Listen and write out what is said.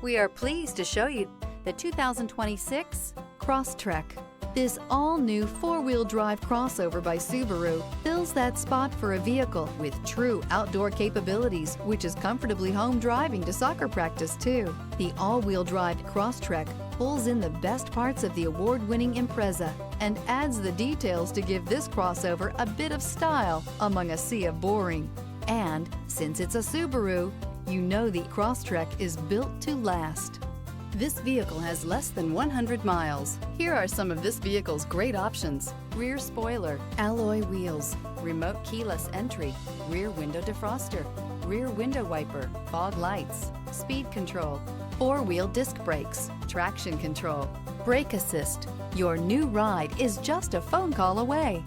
We are pleased to show you the 2026 Crosstrek. This all-new four-wheel drive crossover by Subaru fills that spot for a vehicle with true outdoor capabilities, which is comfortably home driving to soccer practice too. The all-wheel drive Crosstrek pulls in the best parts of the award-winning Impreza and adds the details to give this crossover a bit of style among a sea of boring. And since it's a Subaru, you know the Crosstrek is built to last. This vehicle has less than 100 miles. Here are some of this vehicle's great options: rear spoiler, alloy wheels, remote keyless entry, rear window defroster, rear window wiper, fog lights, speed control, four-wheel disc brakes, traction control, brake assist. Your new ride is just a phone call away.